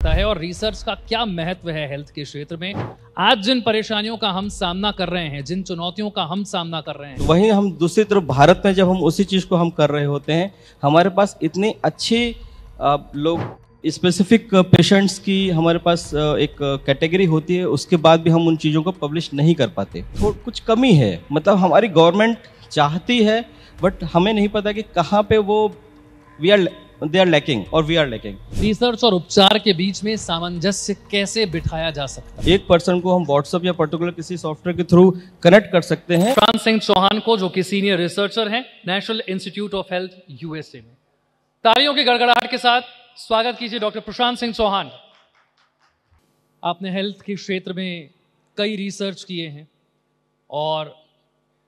सकता है और रिसर्च का क्या महत्व है हेल्थ के क्षेत्र में। आज जिन परेशानियों का हम सामना कर रहे हैं, जिन चुनौतियों का हम सामना कर रहे हैं, वहीं हम दूसरी तरफ भारत में जब हम उसी चीज़ को हम कर रहे होते हैं, हमारे पास इतनी अच्छी लोग स्पेसिफिक पेशेंट्स की हमारे पास एक कैटेगरी होती है, उसके बाद भी हम उन चीज़ों को पब्लिश नहीं कर पाते। तो कुछ कमी है, मतलब हमारी गवर्नमेंट चाहती है बट हमें नहीं पता कि कहाँ पे वो दे आर लैकिंग और वी आर लैकिंग। रिसर्च और उपचार के बीच में सामंजस्य कैसे बिठाया जा सकता है? एक पर्सन को हम व्हाट्सएप या पर्टिकुलर किसी सॉफ्टवेयर के थ्रू कनेक्ट कर सकते हैं। प्रशांत सिंह चौहान को, जो कि सीनियर रिसर्चर हैं national institute of health USA में। तालियों की गड़गड़ाहट के साथ स्वागत कीजिए डॉक्टर प्रशांत सिंह चौहान। आपने हेल्थ के क्षेत्र में कई रिसर्च किए हैं और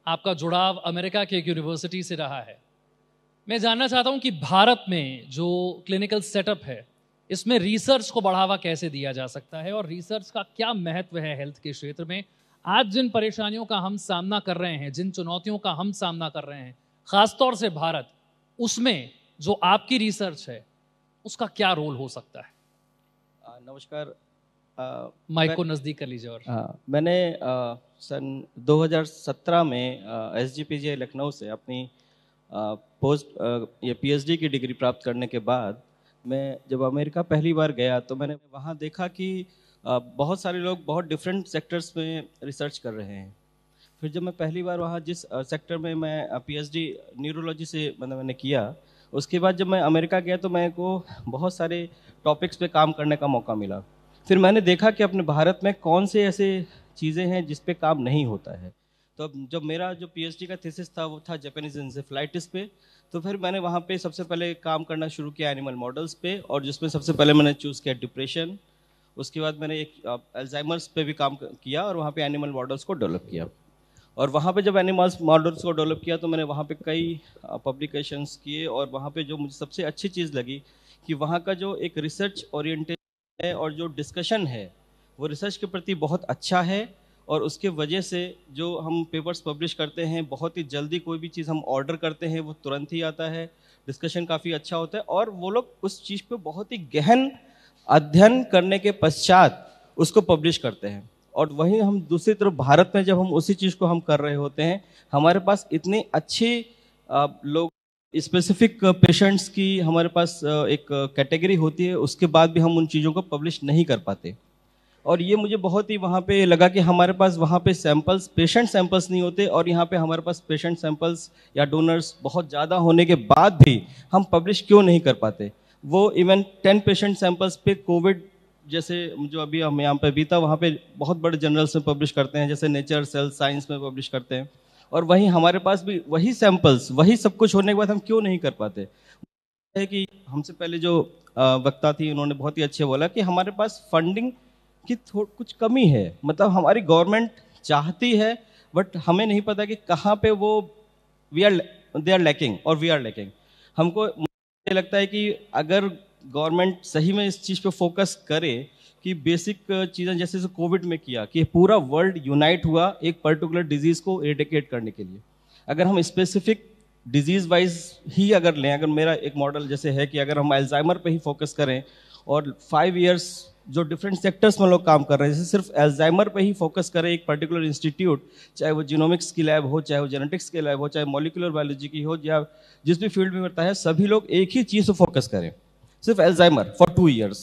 आपका जुड़ाव अमेरिका के एक यूनिवर्सिटी से रहा है। मैं जानना चाहता हूं कि भारत में जो क्लिनिकल सेटअप है, इसमें रिसर्च को बढ़ावा कैसे दिया जा सकता है और रिसर्च का क्या महत्व है हेल्थ के क्षेत्र में। आज जिन परेशानियों का हम सामना कर रहे हैं, जिन चुनौतियों का हम सामना कर रहे हैं, खासतौर से भारत, उसमें जो आपकी रिसर्च है उसका क्या रोल हो सकता है? नमस्कार। माइक को नज़दीक कर लीजिए। और मैंने सन 2017 में SGPGI लखनऊ से अपनी ये PhD की डिग्री प्राप्त करने के बाद मैं जब अमेरिका पहली बार गया तो मैंने वहाँ देखा कि बहुत सारे लोग बहुत डिफरेंट सेक्टर्स में रिसर्च कर रहे हैं। फिर जब मैं पहली बार वहाँ जिस सेक्टर में मैं PhD न्यूरोलॉजी से मैंने किया, उसके बाद जब मैं अमेरिका गया तो मेरे को बहुत सारे टॉपिक्स पे काम करने का मौका मिला। फिर मैंने देखा कि अपने भारत में कौन से ऐसे चीज़ें हैं जिस पे काम नहीं होता है। तो अब जब मेरा जो PhD का थीसिस था वो था जापानीज एन्सेफेलाइटिस पे, तो फिर मैंने वहाँ पे सबसे पहले काम करना शुरू किया एनिमल मॉडल्स पे, और जिसमें सबसे पहले मैंने चूज़ किया डिप्रेशन। उसके बाद मैंने एक अल्जाइमर्स पे भी काम किया और वहाँ पे एनिमल मॉडल्स को डेवलप किया। और वहाँ पे जब एनिमल्स मॉडल्स को डेवलप किया तो मैंने वहाँ पे कई पब्लिकेशंस किए, और वहाँ पे जो मुझे सबसे अच्छी चीज़ लगी कि वहाँ का जो एक रिसर्च ओरिएंटेशन है और जो डिस्कशन है वो रिसर्च के प्रति बहुत अच्छा है। और उसके वजह से जो हम पेपर्स पब्लिश करते हैं, बहुत ही जल्दी कोई भी चीज़ हम ऑर्डर करते हैं वो तुरंत ही आता है, डिस्कशन काफ़ी अच्छा होता है, और वो लोग उस चीज़ पे बहुत ही गहन अध्ययन करने के पश्चात उसको पब्लिश करते हैं। और वहीं हम दूसरी तरफ भारत में जब हम उसी चीज़ को हम कर रहे होते हैं, हमारे पास इतनी अच्छी लोग स्पेसिफिक पेशेंट्स की हमारे पास एक कैटेगरी होती है, उसके बाद भी हम उन चीज़ों को पब्लिश नहीं कर पाते। और ये मुझे बहुत ही वहाँ पे लगा कि हमारे पास वहाँ पे सैंपल्स, पेशेंट सैंपल्स नहीं होते, और यहाँ पे हमारे पास पेशेंट सैंपल्स या डोनर्स बहुत ज़्यादा होने के बाद भी हम पब्लिश क्यों नहीं कर पाते। वो इवन 10 पेशेंट सैंपल्स पे कोविड जैसे जो अभी हम यहाँ पे बीता, वहाँ पे बहुत बड़े जर्नल्स में पब्लिश करते हैं, जैसे नेचर, सेल साइंस में पब्लिश करते हैं, और वहीं हमारे पास भी वही सैंपल्स, वही सब कुछ होने के बाद हम क्यों नहीं कर पाते। है कि हमसे पहले जो वक्ता थी उन्होंने बहुत ही अच्छे बोला कि हमारे पास फंडिंग की कुछ कमी है, मतलब हमारी गवर्नमेंट चाहती है बट हमें नहीं पता कि कहाँ पे वो दे आर लैकिंग और वी आर लैकिंग। हमको मुझे लगता है कि अगर गवर्नमेंट सही में इस चीज़ पे फोकस करे कि बेसिक चीज़ें जैसे कोविड में किया कि पूरा वर्ल्ड यूनाइट हुआ एक पर्टिकुलर डिजीज़ को एरेडिकेट करने के लिए, अगर हम स्पेसिफिक डिजीज़ वाइज ही अगर लें, अगर मेरा एक मॉडल जैसे है कि अगर हम अल्जाइमर पे ही फोकस करें और 5 इयर्स जो डिफरेंट सेक्टर्स में लोग काम कर रहे हैं, जैसे सिर्फ अल्जाइमर पे ही फोकस करें एक पर्टिकुलर इंस्टीट्यूट, चाहे वो जीनोमिक्स की लैब हो, चाहे वो जेनेटिक्स की लैब हो, चाहे मॉलिक्यूलर बायोलॉजी की हो, या जिस भी फील्ड में करता है, सभी लोग एक ही चीज़ पे फोकस करें, सिर्फ अल्जाइमर फॉर 2 इयर्स।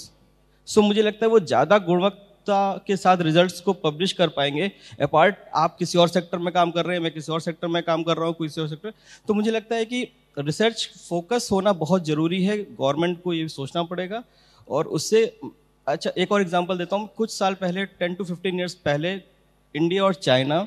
सो मुझे लगता है वो ज़्यादा गुणवत्ता के साथ रिजल्ट्स को पब्लिश कर पाएंगे। अपार्ट आप किसी और सेक्टर में काम कर रहे हैं, मैं किसी और सेक्टर में काम कर रहा हूँ, किसी और सेक्टर, तो मुझे लगता है कि रिसर्च फोकस होना बहुत ज़रूरी है। गवर्नमेंट को ये सोचना पड़ेगा। और उससे अच्छा एक और एग्जांपल देता हूँ। कुछ साल पहले 10 to 15 ईयर्स पहले इंडिया और चाइना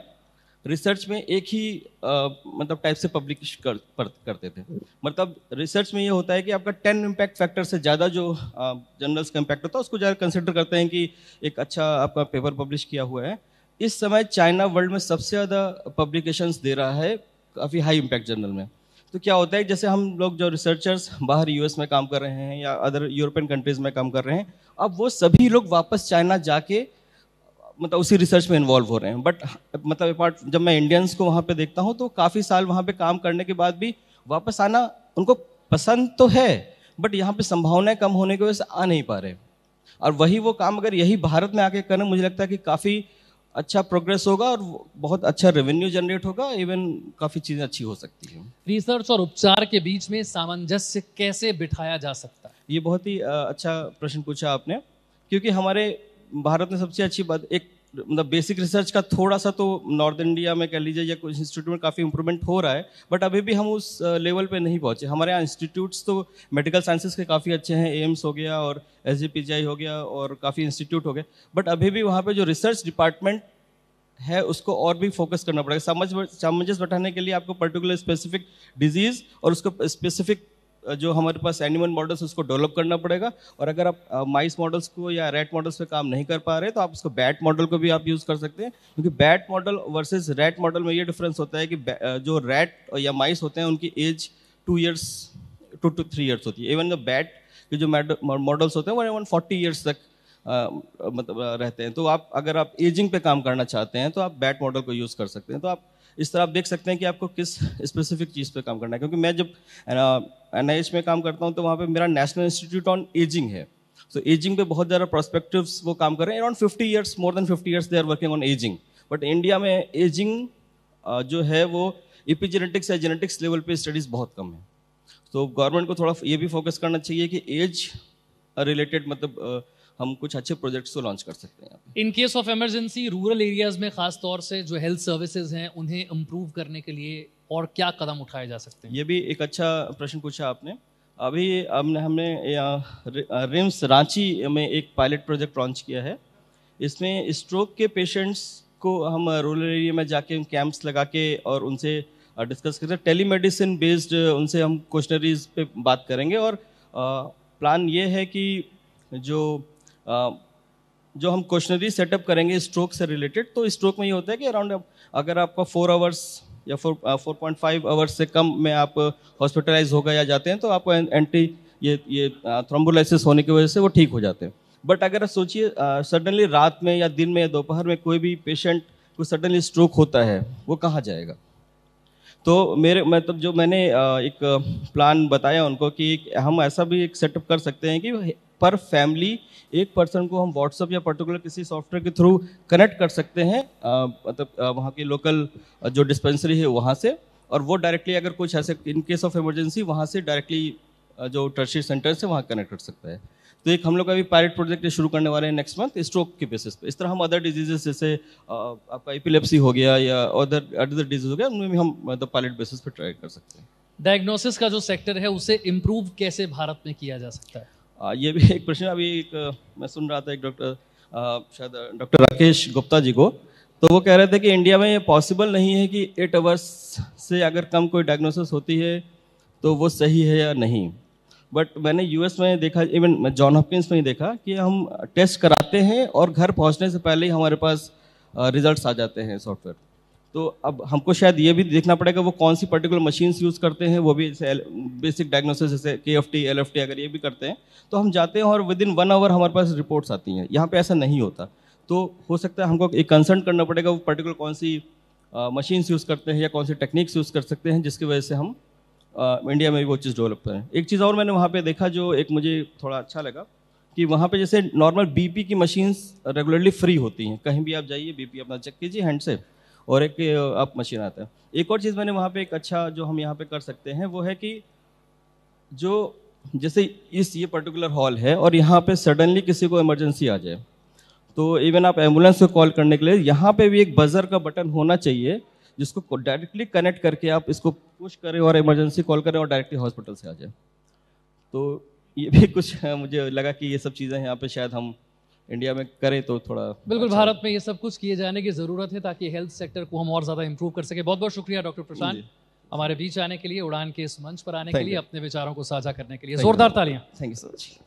रिसर्च में एक ही मतलब टाइप से पब्लिश करते थे। मतलब रिसर्च में ये होता है कि आपका 10 इम्पैक्ट फैक्टर से ज़्यादा जो जर्नल्स का इम्पैक्ट होता है उसको ज़्यादा कंसिडर करते हैं कि एक अच्छा आपका पेपर पब्लिश किया हुआ है। इस समय चाइना वर्ल्ड में सबसे ज़्यादा पब्लिकेशंस दे रहा है काफ़ी हाई इम्पैक्ट जर्नल में। तो क्या होता है, जैसे हम लोग जो रिसर्चर्स बाहर US में काम कर रहे हैं या अदर यूरोपियन कंट्रीज़ में काम कर रहे हैं, अब वो सभी लोग वापस चाइना जाके मतलब उसी रिसर्च में इन्वॉल्व हो रहे हैं। बट मतलब अपार्ट जब मैं इंडियंस को वहाँ पे देखता हूँ तो काफ़ी साल वहाँ पे काम करने के बाद भी वापस आना उनको पसंद तो है, बट यहाँ पे संभावनाएं कम होने की वजह से आ नहीं पा रहे। और वही वो काम अगर यही भारत में आके करें, मुझे लगता है कि काफ़ी अच्छा प्रोग्रेस होगा और बहुत अच्छा रेवेन्यू जनरेट होगा, इवन काफ़ी चीज़ें अच्छी हो सकती हैं। रिसर्च और उपचार के बीच में सामंजस्य कैसे बिठाया जा सकता है? ये बहुत ही अच्छा प्रश्न पूछा आपने, क्योंकि हमारे भारत में सबसे अच्छी बात एक मतलब बेसिक रिसर्च का थोड़ा सा तो नॉर्थ इंडिया में कह लीजिए या कुछ इंस्टीट्यूट में काफ़ी इंप्रूवमेंट हो रहा है, बट अभी भी हम उस लेवल पे नहीं पहुंचे। हमारे यहाँ इंस्टीट्यूट्स तो मेडिकल साइंसेज के काफ़ी अच्छे हैं, एम्स हो गया और SGPGI हो गया और काफ़ी इंस्टीट्यूट हो गए, बट अभी भी वहाँ पे जो रिसर्च डिपार्टमेंट है उसको और भी फोकस करना पड़ेगा। सामंजस्य बैठाने के लिए आपको पर्टिकुलर स्पेसिफिक डिजीज और उसको स्पेसिफिक जो हमारे पास एनिमल मॉडल्स उसको डेवलप करना पड़ेगा। और अगर आप माइस मॉडल्स को या रैट मॉडल्स पे काम नहीं कर पा रहे तो आप उसको बैट मॉडल को भी आप यूज़ कर सकते हैं, क्योंकि bat model versus rat model में ये डिफरेंस होता है कि जो रैट या माइस होते हैं उनकी एज 2 to 3 years होती है। इवन द बैट के जो मॉडल्स होते हैं वो 40 ईयर्स तक मतलब रहते हैं। तो आप अगर आप एजिंग पे काम करना चाहते हैं तो आप बैट मॉडल को यूज़ कर सकते हैं। तो आप इस तरह आप देख सकते हैं कि आपको किस स्पेसिफिक चीज़ पे काम करना है। क्योंकि मैं जब NIH में काम करता हूँ तो वहाँ पे मेरा नेशनल इंस्टीट्यूट ऑन एजिंग है। तो एजिंग पे बहुत ज़्यादा प्रोस्पेक्टिव्स वो काम कर रहे हैं। Around 50 years, more than 50 years they are working on aging. But India में एजिंग जो है वो एपिजेनेटिक्स या जेनेटिक्स लेवल पे स्टडीज़ बहुत कम है। तो गवर्नमेंट को थोड़ा ये भी फोकस करना चाहिए कि एज रिलेटेड मतलब हम कुछ अच्छे प्रोजेक्ट्स को लॉन्च कर सकते हैं। In case of emergency rural areas में खास तौर से जो हेल्थ सर्विसेज हैं उन्हें इम्प्रूव करने के लिए और क्या कदम उठाए जा सकते हैं? ये भी एक अच्छा प्रश्न पूछा आपने। अभी हमने रिम्स रांची में एक पायलट प्रोजेक्ट लॉन्च किया है। इसमें स्ट्रोक के पेशेंट्स को हम रूरल एरिया में जाके कैंप्स लगा के और उनसे डिस्कस करते हैं। टेलीमेडिसिन बेस्ड उनसे हम क्वेश्चनरीज पे बात करेंगे। और प्लान ये है कि जो हम क्वेश्चनरी सेटअप करेंगे स्ट्रोक से रिलेटेड, तो स्ट्रोक में ये होता है कि अराउंड अगर आपका 4 आवर्स या 4.5 आवर्स से कम में आप हॉस्पिटलाइज हो गए या जाते हैं तो आपको एंटी ये थ्रोम्बोलाइसिस होने की वजह से वो ठीक हो जाते हैं। बट अगर सोचिए सडनली रात में या दिन में या दोपहर में कोई भी पेशेंट को सडनली स्ट्रोक होता है, वो कहाँ जाएगा? तो मेरे मतलब जो मैंने एक प्लान बताया उनको कि हम ऐसा भी एक सेटअप कर सकते हैं कि पर फैमिली एक पर्सन को हम व्हाट्सएप या पर्टिकुलर किसी सॉफ्टवेयर के थ्रू कनेक्ट कर सकते हैं मतलब वहाँ की लोकल जो डिस्पेंसरी है वहाँ से, और वो डायरेक्टली अगर कुछ ऐसे इन केस ऑफ इमरजेंसी वहाँ से डायरेक्टली जो टर्शियरी सेंटर से वहाँ कनेक्ट कर सकता है। तो एक हम लोग अभी पायलट प्रोजेक्ट शुरू करने वाले हैं नेक्स्ट मंथ स्ट्रोक के बेसिस पे। इस तरह हम अदर डिजीजेस जैसे आपका एपिलेप्सी हो गया या अदर डिजीज हो गया, उनमें भी हम मतलब पायलट बेसिस पे ट्राई कर सकते हैं। डायग्नोसिस का जो सेक्टर है उसे इम्प्रूव कैसे भारत में किया जा सकता है? ये भी एक प्रश्न। अभी एक मैं सुन रहा था एक डॉक्टर शायद डॉक्टर राकेश गुप्ता जी को, तो वो कह रहे थे कि इंडिया में ये पॉसिबल नहीं है कि 8 आवर्स से अगर कम कोई डायग्नोसिस होती है तो वो सही है या नहीं। बट मैंने US में देखा, इवन जॉन हॉपकिंस में ही देखा कि हम टेस्ट कराते हैं और घर पहुंचने से पहले ही हमारे पास रिजल्ट्स आ जाते हैं सॉफ्टवेयर। तो अब हमको शायद ये भी देखना पड़ेगा वो कौन सी पर्टिकुलर मशीन्स यूज़ करते हैं। वो भी बेसिक डायग्नोसिस जैसे KFT LFT अगर ये भी करते हैं तो हम जाते हैं और विदिन 1 आवर हमारे पास रिपोर्ट्स आती हैं। यहाँ पे ऐसा नहीं होता। तो हो सकता है हमको एक कंसल्ट करना पड़ेगा वो पर्टिकुलर कौन सी मशीन्स यूज़ करते हैं या कौन सी टेक्निक्स यूज़ कर सकते हैं, जिसकी वजह से हम इंडिया में भी वो चीज़ डेवलप करें। एक चीज़ और मैंने वहाँ पे देखा जो एक मुझे थोड़ा अच्छा लगा कि वहाँ पे जैसे नॉर्मल BP की मशीन्स रेगुलरली फ्री होती हैं। कहीं भी आप जाइए BP अपना चेक कीजिए हैंड से और एक आप मशीन आता है। एक और चीज़ मैंने वहाँ पे एक अच्छा जो हम यहाँ पे कर सकते हैं वो है कि जो जैसे ये पर्टिकुलर हॉल है और यहाँ पे सडनली किसी को इमरजेंसी आ जाए तो इवन आप एम्बुलेंस को कॉल करने के लिए यहाँ पे भी एक बजर का बटन होना चाहिए जिसको डायरेक्टली कनेक्ट करके आप इसको पुश करें और इमरजेंसी कॉल करें और डायरेक्टली हॉस्पिटल से आ जाए। तो ये भी कुछ मुझे लगा कि ये सब चीज़ें यहाँ पे शायद हम इंडिया में करें तो थोड़ा बिल्कुल अच्छा। भारत में ये सब कुछ किए जाने की ज़रूरत है ताकि हेल्थ सेक्टर को हम और ज़्यादा इंप्रूव कर सके। बहुत बहुत शुक्रिया डॉक्टर प्रशांत हमारे बीच आने के लिए, उड़ान के इस मंच पर आने के लिए, अपने विचारों को साझा करने के लिए। जोरदार तालियां। Thank you so much.